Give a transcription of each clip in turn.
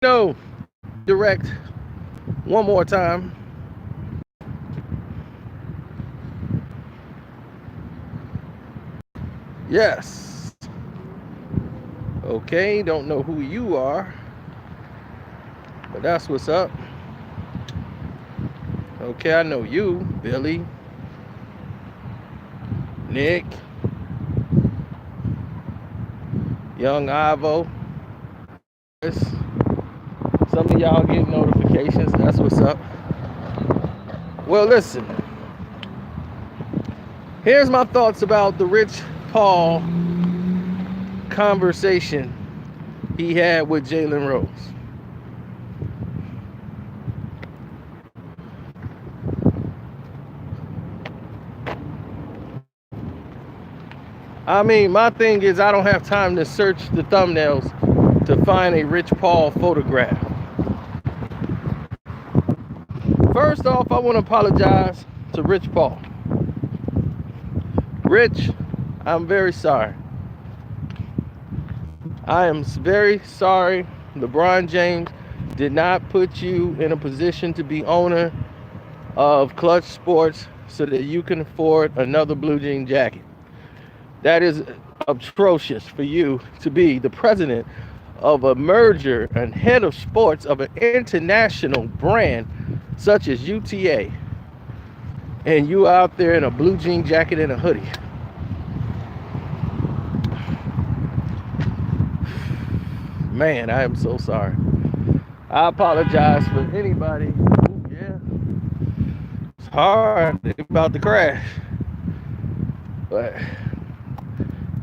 No, direct one more time. Yes. Okay, don't know who you are, but that's what's up. Okay, I know you, Billy, Nick, Young Ivo. Some of y'all get notifications. That's what's up. Well, listen. Here's my thoughts about the Rich Paul conversation he had with Jalen Rose. I mean, my thing is I don't have time to search the thumbnails to find a Rich Paul photograph. First off, I want to apologize to Rich Paul. Rich, I'm very sorry. I am very sorry. LeBron James did not put you in a position to be owner of Clutch Sports so that you can afford another blue jean jacket. That is atrocious for you to be the president of a merger and head of sports of an international brand such as UTA, and you out there in a blue jean jacket and a hoodie. Man, I am so sorry. I apologize for anybody. Ooh, yeah, it's hard. They're about to crash. But,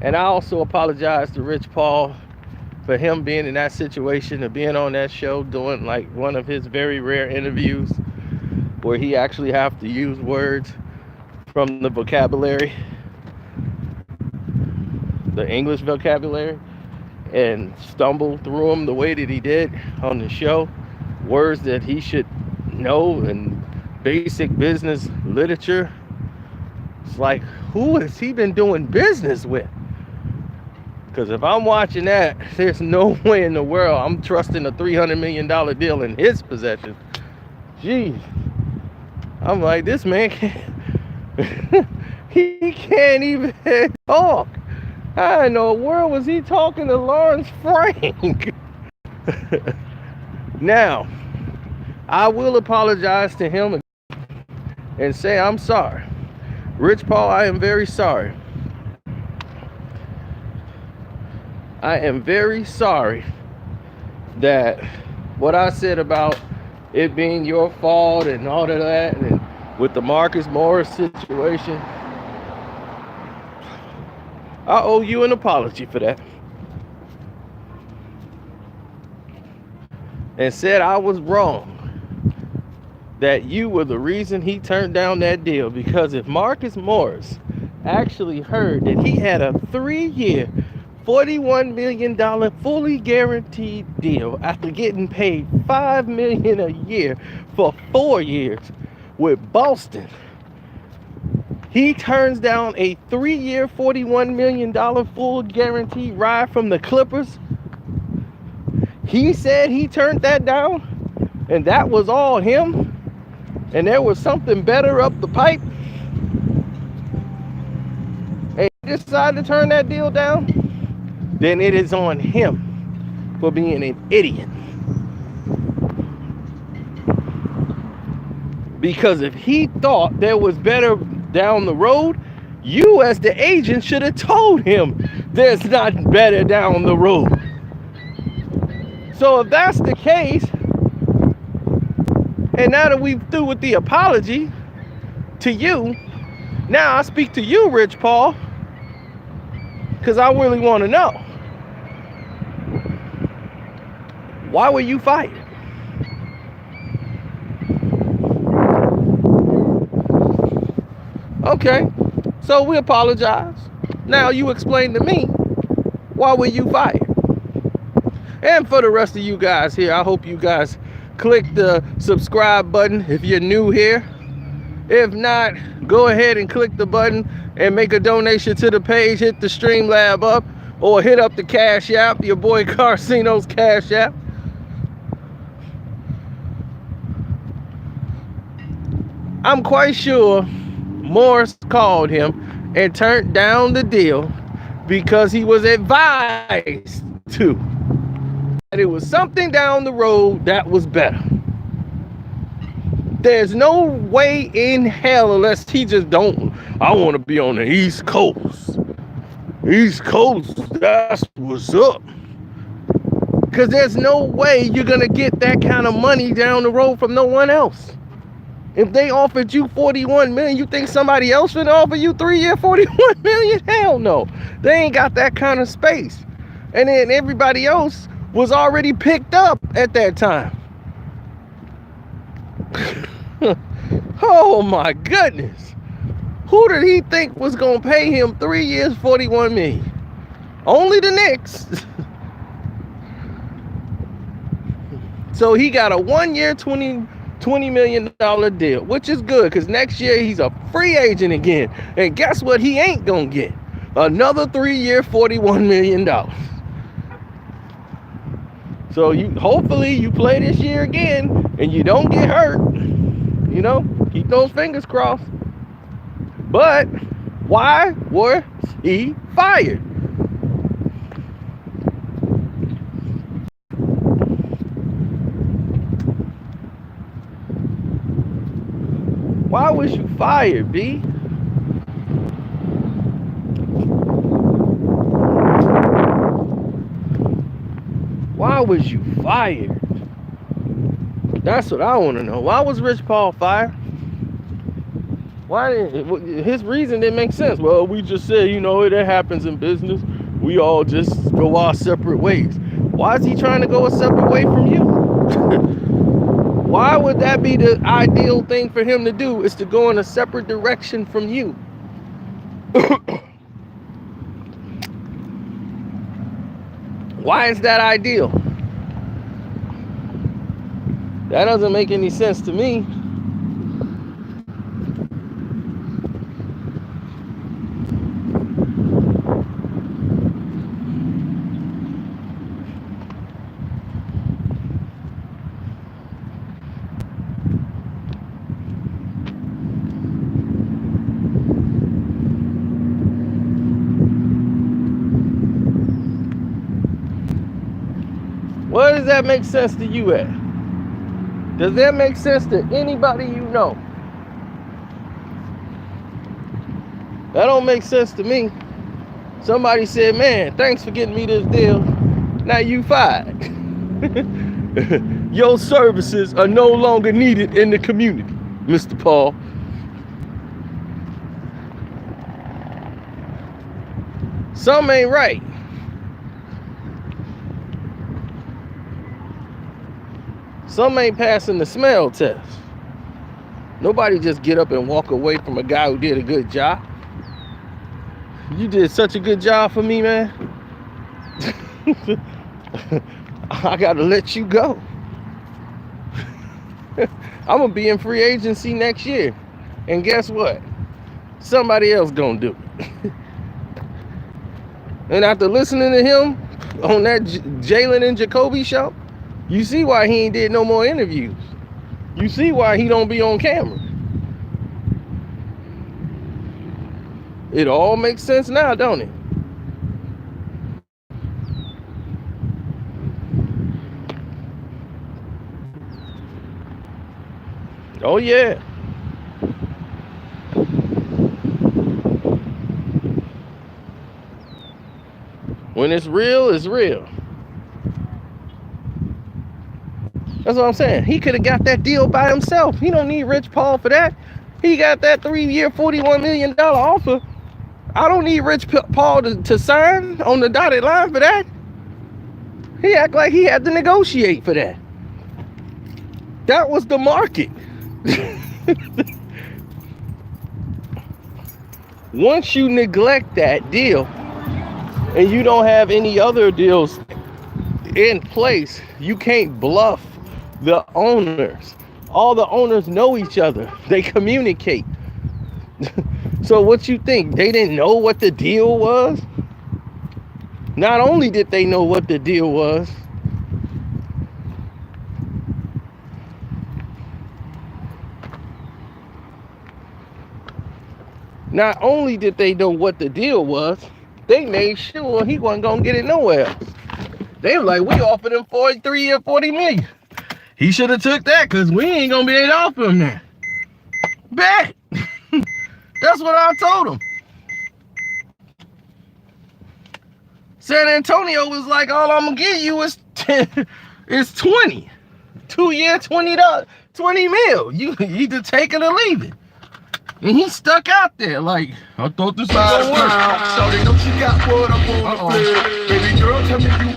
and I also apologize to Rich Paul for him being in that situation of being on that show doing like one of his very rare interviews where he actually have to use words from the vocabulary, the English vocabulary, and stumble through them the way that he did on the show. Words that he should know in basic business literature. It's like, who has he been doing business with? Because if I'm watching that, there's no way in the world I'm trusting a $300 million deal in his possession. Jeez. I'm like, this man can't, he can't even talk. How in the world was he talking to Lawrence Frank? Now, I will apologize to him and say I'm sorry. Rich Paul, I am very sorry. I am very sorry that what I said about it being your fault and all of that, and with the Marcus Morris situation, I owe you an apology for that. And said I was wrong, that you were the reason he turned down that deal, because if Marcus Morris actually heard that he had a 3-year $41 million fully guaranteed deal after getting paid $5 million a year for 4 years with Boston, he turns down a 3-year $41 million full guaranteed ride from the Clippers. He said he turned that down, and that was all him, and there was something better up the pipe, and he decided to turn that deal down. Then it is on him for being an idiot. Because if he thought there was better down the road, you as the agent should have told him there's not better down the road. So if that's the case, and now that we've through with the apology to you, now I speak to you, Rich Paul, because I really want to know. Why were you fired? Okay, so we apologize. Now you explain to me, why were you fired? And for the rest of you guys here, I hope you guys click the subscribe button if you're new here. If not, go ahead and click the button and make a donation to the page. Hit the Streamlab up or hit up the Cash App, your boy Carcino's Cash App. I'm quite sure Morris called him and turned down the deal because he was advised to. That it was something down the road that was better. There's no way in hell unless he just don't. I want to be on the East Coast. East Coast, that's what's up. Because there's no way you're going to get that kind of money down the road from no one else. If they offered you 41 million, you think somebody else would offer you 3-year 41 million? Hell no. They ain't got that kind of space. And then everybody else was already picked up at that time. Oh my goodness. Who did he think was going to pay him 3 years 41 million? Only the Knicks. So he got a 1 year $20 million deal, which is good because next year he's a free agent again. And guess what he ain't gonna get? Another 3 year $41 million. So hopefully you play this year again and you don't get hurt. You know, keep those fingers crossed. But why was he fired? Why was you fired, B? Why was you fired? That's what I want to know. Why was Rich Paul fired? Why didn't his reason didn't make sense? Well, we just said, you know, it happens in business. We all just go our separate ways. Why is he trying to go a separate way from you? Why would that be the ideal thing for him to do, is to go in a separate direction from you? Why is that ideal? That doesn't make any sense to me. Where does that make sense to you at? Does that make sense to anybody you know? That don't make sense to me. Somebody said, man, thanks for getting me this deal. Now you fired. Your services are no longer needed in the community, Mr. Paul. Something ain't right. Some ain't passing the smell test. Nobody just get up and walk away from a guy who did a good job. You did such a good job for me, man. I gotta let you go. I'm gonna be in free agency next year. And guess what? Somebody else gonna do it. And after listening to him on that Jalen and Jacoby show, you see why he ain't did no more interviews. You see why he don't be on camera. It all makes sense now, don't it? Oh yeah. When it's real, it's real. That's what I'm saying. He could have got that deal by himself. He don't need Rich Paul for that. He got that 3 year $41 million offer. I don't need Rich Paul to sign on the dotted line for that. He act like he had to negotiate for that. That was the market. Once you neglect that deal and you don't have any other deals in place, you can't bluff the owners. All the owners know each other. They communicate. So what you think? They didn't know what the deal was? Not only did they know what the deal was, Not only did they know what the deal was, they made sure he wasn't gonna get it nowhere else. They were like, we offered him 43 or 40 million. He should have took that because we ain't gonna be able to offer him that. Back. That's what I told him. San Antonio was like, all I'm gonna give you is 20. 2 year, $20, 20 mil. You either take it or leave it. And he stuck out there like, I thought this was gonna work. So they know she got what I wanna play. Baby girl, tell me you